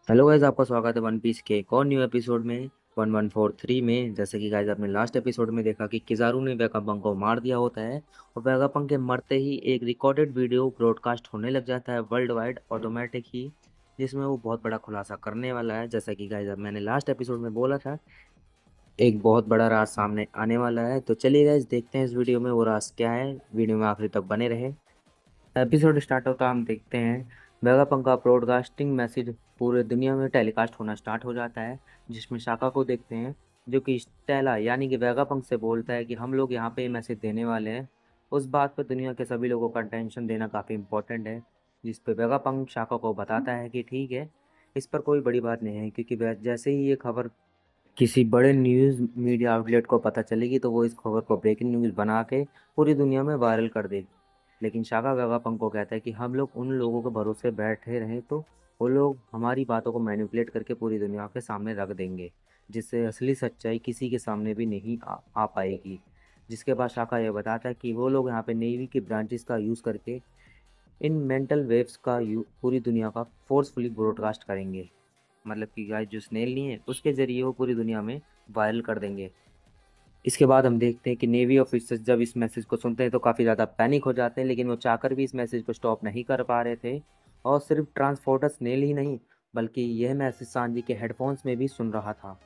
Hello guys, आपका स्वागत है वन पीस के एक और न्यू एपिसोड में 1143 में। जैसे कि गाइस आपने लास्ट एपिसोड में देखा कि किजारू ने वेगापंक को मार दिया होता है और वेगापंक के मरते ही एक रिकॉर्डेड वीडियो ब्रॉडकास्ट होने लग जाता है वर्ल्ड वाइड ऑटोमेटिक ही, जिसमें वो बहुत बड़ा खुलासा करने वाला है। जैसा कि गाइस अब मैंने लास्ट एपिसोड में बोला था, एक बहुत बड़ा राज सामने आने वाला है। तो चलिए गाइस देखते हैं इस वीडियो में वो राज क्या है। वीडियो में आखिरी तक बने रहे। एपिसोड स्टार्ट होता हम देखते हैं वेगापंक का ब्रॉडकास्टिंग मैसेज पूरे दुनिया में टेलीकास्ट होना स्टार्ट हो जाता है, जिसमें शाका को देखते हैं जो कि स्टेला यानी कि वेगापंक से बोलता है कि हम लोग यहाँ पे ये मैसेज देने वाले हैं। उस बात पर दुनिया के सभी लोगों का अटेंशन देना काफ़ी इंपॉर्टेंट है, जिस पे वेगापंक शाका को बताता है कि ठीक है, इस पर कोई बड़ी बात नहीं है, क्योंकि जैसे ही ये खबर किसी बड़े न्यूज़ मीडिया आउटलेट को पता चलेगी तो वो इस खबर को ब्रेकिंग न्यूज़ बना के पूरी दुनिया में वायरल कर देगी। लेकिन शाका वेगापंक को कहता है कि हम लोग उन लोगों के भरोसे बैठे रहें तो वो लोग हमारी बातों को मैनिपुलेट करके पूरी दुनिया के सामने रख देंगे, जिससे असली सच्चाई किसी के सामने भी नहीं आ पाएगी। जिसके बाद शाका यह बताता है कि वो लोग यहाँ पे नेवी की ब्रांचेस का यूज़ करके इन मेंटल वेव्स का पूरी दुनिया का फोर्सफुली ब्रॉडकास्ट करेंगे। मतलब कि गाइस जो स्नेल नहीं है उसके ज़रिए वो पूरी दुनिया में वायरल कर देंगे। इसके बाद हम देखते हैं कि नेवी ऑफिसर्स जब इस मैसेज को सुनते हैं तो काफ़ी ज़्यादा पैनिक हो जाते हैं, लेकिन वो चाहकर भी इस मैसेज को स्टॉप नहीं कर पा रहे थे। और सिर्फ ट्रांसपोर्टर स्नेल ही नहीं, बल्कि यह मैसेज सांजी के हेडफोन्स में भी सुन रहा था।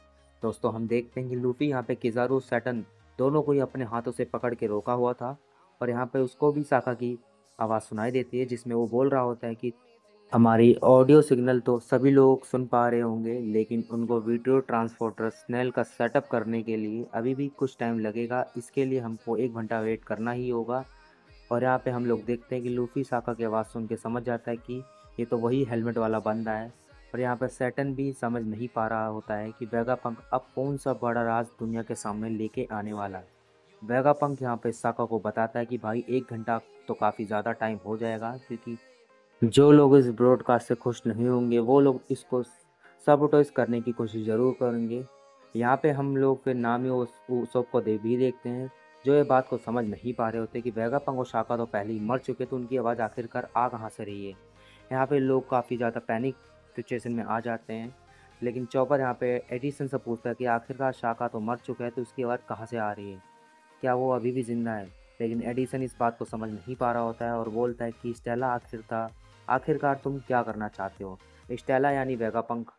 दोस्तों हम देखते हैं कि लूफी यहाँ पे किजारू सैटन दोनों को ही अपने हाथों से पकड़ के रोका हुआ था, और यहाँ पे उसको भी साका की आवाज़ सुनाई देती है, जिसमें वो बोल रहा होता है कि हमारी ऑडियो सिग्नल तो सभी लोग सुन पा रहे होंगे, लेकिन उनको वीडियो ट्रांसपोर्टर स्नेल का सेटअप करने के लिए अभी भी कुछ टाइम लगेगा। इसके लिए हमको 1 घंटा वेट करना ही होगा। और यहाँ पे हम लोग देखते हैं कि लूफी साका की आवाज़ सुन के समझ जाता है कि ये तो वही हेलमेट वाला बंदा है। और यहाँ पे सैटन भी समझ नहीं पा रहा होता है कि वेगापंक अब कौन सा बड़ा राज दुनिया के सामने लेके आने वाला है। वेगापंक यहाँ पे साका को बताता है कि भाई 1 घंटा तो काफ़ी ज़्यादा टाइम हो जाएगा, क्योंकि जो लोग इस ब्रॉडकास्ट से खुश नहीं होंगे वो लोग इसको सबोटाइज करने की कोशिश ज़रूर करेंगे। यहाँ पे हम लोग फिर नामी उसोप को भी देखते हैं, जो ये बात को समझ नहीं पा रहे होते कि वेगापंक और शाका तो पहले ही मर चुके, तो उनकी आवाज़ आखिरकार आ कहाँ से रही है। यहाँ पे लोग काफ़ी ज़्यादा पैनिक सिचुएशन में आ जाते हैं। लेकिन चॉपर यहाँ पे एडिसन से पूछता है कि आखिरकार शाका तो मर चुका है, तो उसकी आवाज़ कहाँ से आ रही है, क्या वो अभी भी जिंदा है। लेकिन एडिसन इस बात को समझ नहीं पा रहा होता है और बोलता है कि स्टेला आखिरकार तुम क्या करना चाहते हो। स्टेला यानी वेगापंक।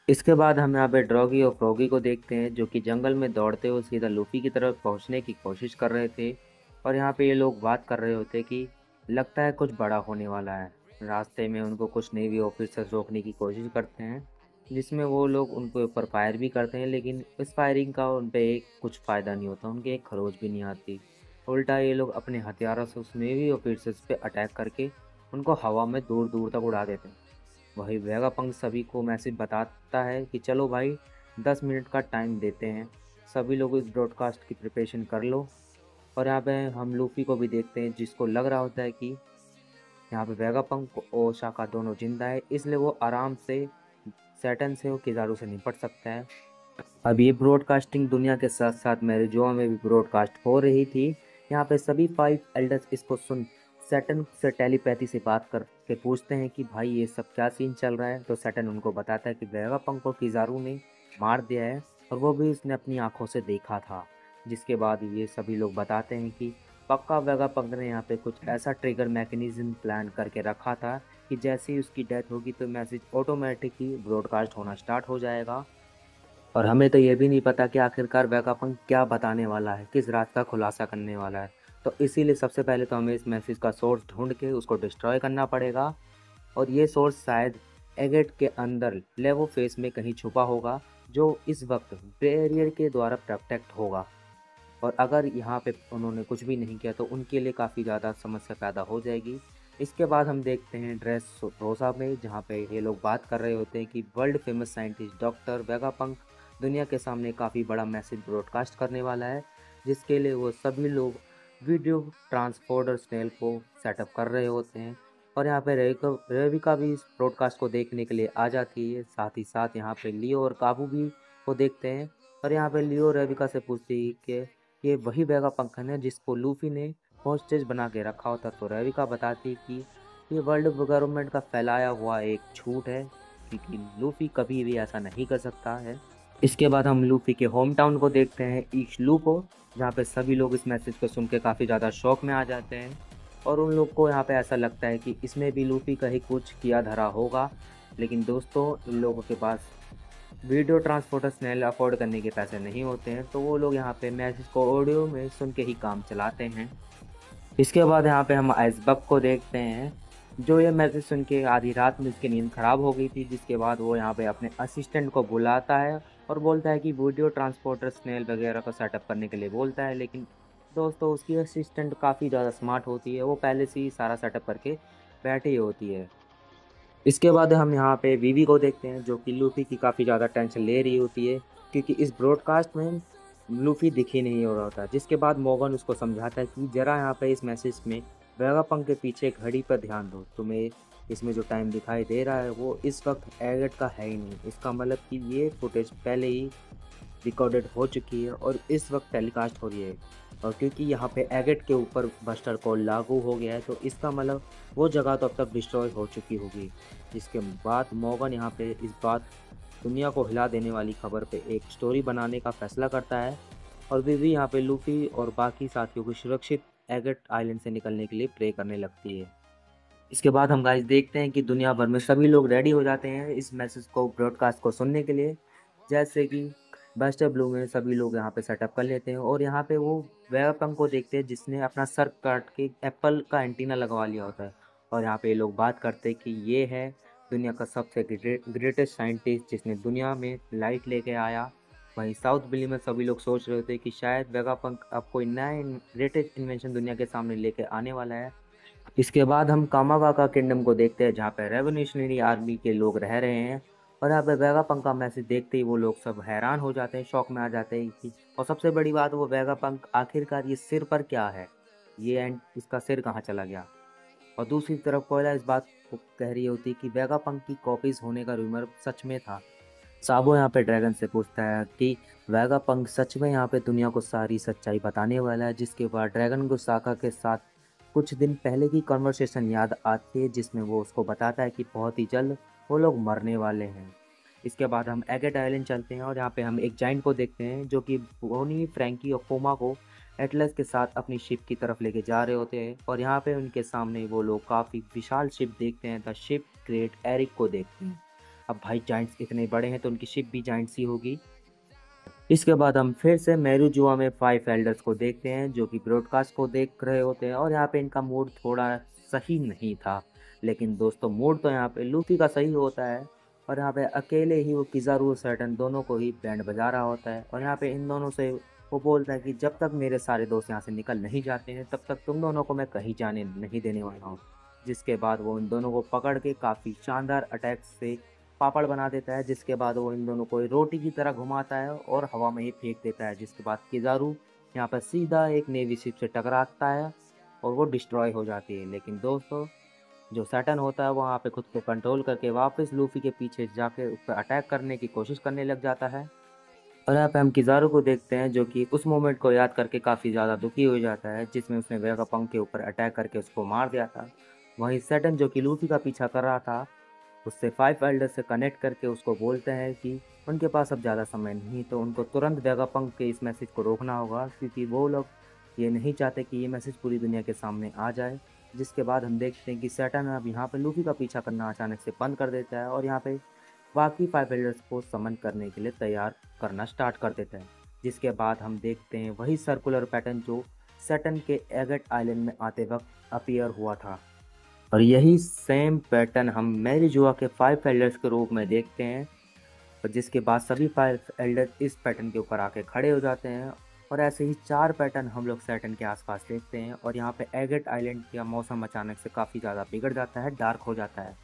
इसके बाद हम यहाँ पे ड्रॉगी और फ्रॉगी को देखते हैं, जो कि जंगल में दौड़ते हुए सीधा लूफी की तरफ पहुँचने की कोशिश कर रहे थे। और यहाँ पे ये लोग बात कर रहे होते कि लगता है कुछ बड़ा होने वाला है। रास्ते में उनको कुछ नेवी ऑफिसर्स रोकने की कोशिश करते हैं, जिसमें वो लोग उनके ऊपर फायर भी करते हैं, लेकिन इस फायरिंग का उन पे एक कुछ फ़ायदा नहीं होता, उनके एक खरोच भी नहीं आती। उल्टा ये लोग अपने हथियारों से उस नेवी ऑफिसर्स पे अटैक करके उनको हवा में दूर दूर तक उड़ा देते हैं। वही वेगापंक सभी को मैसेज बताता है कि चलो भाई 10 मिनट का टाइम देते हैं, सभी लोग इस ब्रॉडकास्ट की प्रिपरेशन कर लो। और यहाँ पे हम लूफी को भी देखते हैं, जिसको लग रहा होता है कि यहाँ पे वेगापंक और शाका दोनों जिंदा है, इसलिए वो आराम से सैटर्न से और किजारू से निपट सकता है। अब ये ब्रॉडकास्टिंग दुनिया के साथ साथ मैरिजोआ में भी ब्रॉडकास्ट हो रही थी। यहाँ पे सभी 5 एल्डर्स इसको सुन सैटर्न से टेलीपैथी से बात करके पूछते हैं कि भाई ये सब क्या सीन चल रहा है। तो सैटर्न उनको बताता है कि वेगापंक को किजारू ने मार दिया है, और वो भी उसने अपनी आंखों से देखा था। जिसके बाद ये सभी लोग बताते हैं कि पक्का वेगापंक ने यहाँ पे कुछ ऐसा ट्रिगर मैकेनिज्म प्लान करके रखा था कि जैसे ही उसकी डेथ होगी तो मैसेज ऑटोमेटिक ही ब्रॉडकास्ट होना स्टार्ट हो जाएगा। और हमें तो ये भी नहीं पता कि आखिरकार वेगापंक क्या बताने वाला है, किस राज का खुलासा करने वाला है। तो इसीलिए सबसे पहले तो हमें इस मैसेज का सोर्स ढूंढ के उसको डिस्ट्रॉय करना पड़ेगा। और ये सोर्स शायद एगेट के अंदर लेवो फेस में कहीं छुपा होगा, जो इस वक्त बैरियर के द्वारा प्रोटेक्ट होगा। और अगर यहाँ पे उन्होंने कुछ भी नहीं किया तो उनके लिए काफ़ी ज़्यादा समस्या पैदा हो जाएगी। इसके बाद हम देखते हैं ड्रेस रोसा में, जहाँ पे ये लोग बात कर रहे होते हैं कि world famous scientist doctor Vegapunk दुनिया के सामने काफ़ी बड़ा मैसेज ब्रॉडकास्ट करने वाला है, जिसके लिए वो सभी लोग वीडियो ट्रांसपोर्टर स्नेल को सेटअप कर रहे होते हैं। और यहाँ पे रेविका भी इस ब्रॉडकास्ट को देखने के लिए आ जाती है। साथ ही साथ यहाँ पे लियो और काबू भी को देखते हैं। और यहाँ पे लियो रेविका से पूछती है कि ये वही वेगापंक है जिसको लूफी ने हॉस्टेज बना के रखा होता। तो रेविका बताती कि ये वर्ल्ड गवर्नमेंट का फैलाया हुआ एक झूठ है, क्योंकि लूफी कभी भी ऐसा नहीं कर सकता है। इसके बाद हम लूफी के होम टाउन को देखते हैं, ईशलू को, जहाँ पे सभी लोग इस मैसेज को सुन के काफ़ी ज़्यादा शौक में आ जाते हैं और उन लोग को यहाँ पे ऐसा लगता है कि इसमें भी लूफी का ही कुछ किया धरा होगा। लेकिन दोस्तों, इन लोगों के पास वीडियो ट्रांसपोर्टर स्नेल अफोर्ड करने के पैसे नहीं होते हैं, तो वो लोग यहाँ पे मैसेज को ऑडियो में सुन के ही काम चलाते हैं। इसके बाद यहाँ पे हम आइसबग को देखते हैं, जो ये मैसेज सुन के आधी रात में उसकी नींद ख़राब हो गई थी, जिसके बाद वो यहाँ पे अपने असिस्टेंट को बुलाता है और बोलता है कि वीडियो ट्रांसपोर्टर स्नेल वगैरह को सेटअप करने के लिए बोलता है। लेकिन दोस्तों, उसकी असिस्टेंट काफ़ी ज़्यादा स्मार्ट होती है, वो पहले से ही सारा सेटअप करके बैठी होती है। इसके बाद हम यहाँ पे वीवी को देखते हैं, जो कि लूफी की काफ़ी ज़्यादा टेंशन ले रही होती है, क्योंकि इस ब्रॉडकास्ट में लूफी दिख ही नहीं हो रहा होता। जिसके बाद मोगन उसको समझाता है कि ज़रा यहाँ पे इस मैसेज में वेगापंक के पीछे घड़ी पर ध्यान दो, तुम्हें इसमें जो टाइम दिखाई दे रहा है वो इस वक्त एगट का है ही नहीं। इसका मतलब कि ये फुटेज पहले ही रिकॉर्डेड हो चुकी है और इस वक्त टेलीकास्ट हो रही है। और क्योंकि यहाँ पे एगेट के ऊपर बस्टर कॉल लागू हो गया है, तो इसका मतलब वो जगह तो अब तक डिस्ट्रॉय हो चुकी होगी। जिसके बाद मॉर्गन यहाँ पे इस बात दुनिया को हिला देने वाली खबर पे एक स्टोरी बनाने का फैसला करता है और विवी यहाँ पे लूफी और बाकी साथियों को सुरक्षित एगेट आइलैंड से निकलने के लिए प्रे करने लगती है। इसके बाद हम गाइस देखते हैं कि दुनिया भर में सभी लोग रेडी हो जाते हैं इस मैसेज को ब्रॉडकास्ट को सुनने के लिए। जैसे कि बस्टर ब्लू में सभी लोग यहाँ पे सेटअप कर लेते हैं और यहाँ पे वो वेगापंक को देखते हैं, जिसने अपना सर काट के एप्पल का एंटीना लगवा लिया होता है। और यहाँ पे ये लोग बात करते हैं कि ये है दुनिया का सबसे ग्रेटेस्ट साइंटिस्ट जिसने दुनिया में लाइट लेके आया। वहीं साउथ बिली में सभी लोग सोच रहे होते हैं कि शायद वेगापंक अब कोई नया ग्रेटेस्ट इन्वेंशन दुनिया के सामने लेके आने वाला है। इसके बाद हम कामावाका किंगडम को देखते हैं, जहाँ पे रेवोल्यूशनरी आर्मी के लोग रह रहे हैं। और यहाँ पे वेगापंक का मैसेज देखते ही वो लोग सब हैरान हो जाते हैं, शौक में आ जाते हैं कि और सबसे बड़ी बात, वो वेगापंक आखिरकार ये सिर पर क्या है, ये एंड इसका सिर कहाँ चला गया। और दूसरी तरफ कोयला इस बात को कह रही होती कि वेगापंक की कॉपीज होने का रूमर सच में था। साबो यहाँ पे ड्रैगन से पूछता है कि वेगापंक सच में यहाँ पे दुनिया को सारी सच्चाई बताने वाला है। जिसके बाद ड्रैगन को साका के साथ कुछ दिन पहले की कन्वर्सेशन याद आती है, जिसमें वो उसको बताता है कि बहुत ही जल्द वो लोग मरने वाले हैं। इसके बाद हम एगेट आइलैंड चलते हैं और यहाँ पे हम एक जाइंट को देखते हैं, जो कि बोनी, फ्रैंकी और कोमा को एटलस के साथ अपनी शिप की तरफ लेके जा रहे होते हैं। और यहाँ पे उनके सामने वो लोग काफ़ी विशाल शिप देखते हैं, द शिप ग्रेट एरिक को देखते हैं। अब भाई, जाइंट्स इतने बड़े हैं तो उनकी शिप भी जाइंट्स ही होगी। इसके बाद हम फिर से मेरुजुआ में 5 एल्डर्स को देखते हैं, जो कि ब्रॉडकास्ट को देख रहे होते हैं। और यहाँ पे इनका मूड थोड़ा सही नहीं था, लेकिन दोस्तों मूड तो यहाँ पे लूफी का सही होता है। और यहाँ पे अकेले ही वो किज़ारू और सैटर्न दोनों को ही बैंड बजा रहा होता है। और यहाँ पे इन दोनों से वो बोलता है कि जब तक मेरे सारे दोस्त यहाँ से निकल नहीं जाते हैं, तब तक तुम दोनों को मैं कहीं जाने नहीं देने वाला हूँ। जिसके बाद वो इन दोनों को पकड़ के काफ़ी शानदार अटैक से पापड़ बना देता है। जिसके बाद वो इन दोनों को रोटी की तरह घुमाता है और हवा में ही फेंक देता है। जिसके बाद किज़ारू यहाँ पर सीधा एक नेवी शिप से टकराता है और वो डिस्ट्रॉय हो जाती है। लेकिन दोस्तों, जो सैटर्न होता है वो वहाँ पे खुद को कंट्रोल करके वापस लूफी के पीछे जाके उस पर अटैक करने की कोशिश करने लग जाता है। और यहाँ पे हम किज़ारू को देखते हैं, जो कि उस मोमेंट को याद करके काफ़ी ज़्यादा दुखी हो जाता है, जिसमें उसने वेगापंक के ऊपर अटैक करके उसको मार दिया था। वहीं सैटर्न, जो कि लूफी का पीछा कर रहा था, उससे 5 एल्डर से कनेक्ट करके उसको बोलते हैं कि उनके पास अब ज़्यादा समय नहीं, तो उनको तुरंत वेगापंक के इस मैसेज को रोकना होगा, क्योंकि वो लोग ये नहीं चाहते कि ये मैसेज पूरी दुनिया के सामने आ जाए। जिसके बाद हम देखते हैं कि सैटर्न अब यहाँ पे लूफी का पीछा करना अचानक से बंद कर देता है और यहाँ पे बाकी 5 एल्डर्स को समन करने के लिए तैयार करना स्टार्ट कर देता है। जिसके बाद हम देखते हैं वही सर्कुलर पैटर्न जो सैटर्न के एगेट आइलैंड में आते वक्त अपीयर हुआ था। और यही सेम पैटर्न हम मैरिजुआ के 5 एल्डर्स के रूप में देखते हैं। और जिसके बाद सभी 5 एल्डर इस पैटर्न के ऊपर आके खड़े हो जाते हैं। और ऐसे ही 4 पैटर्न हम लोग सैटर्न के आसपास देखते हैं। और यहाँ पे एगेट आइलैंड का मौसम अचानक से काफ़ी ज़्यादा बिगड़ जाता है, डार्क हो जाता है।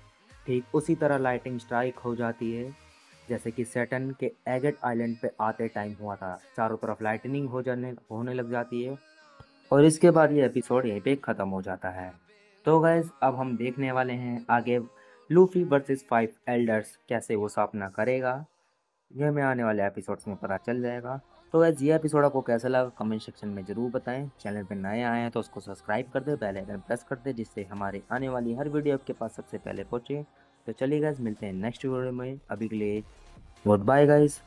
ठीक उसी तरह लाइटिंग स्ट्राइक हो जाती है, जैसे कि सैटर्न के एगेट आइलैंड पे आते टाइम हुआ था। चारों तरफ लाइटनिंग होने लग जाती है। और इसके बाद ये एपिसोड यहीं पे ख़त्म हो जाता है। तो गैस, अब हम देखने वाले हैं आगे लूफी वर्सेस 5 एल्डर्स कैसे वो सामना करेगा। ये हमें आने वाले एपिसोड्स में पता चल जाएगा। तो गैस, ये एपिसोड आपको कैसा लगा कमेंट सेक्शन में ज़रूर बताएं। चैनल पे नए आए हैं तो उसको सब्सक्राइब कर दे, बेल आइकन प्रेस कर दे, जिससे हमारे आने वाली हर वीडियो आपके पास सबसे पहले पहुँचे। तो चलिए गाइस मिलते हैं नेक्स्ट वीडियो में, अभी के लिए गुड बाय गाइस।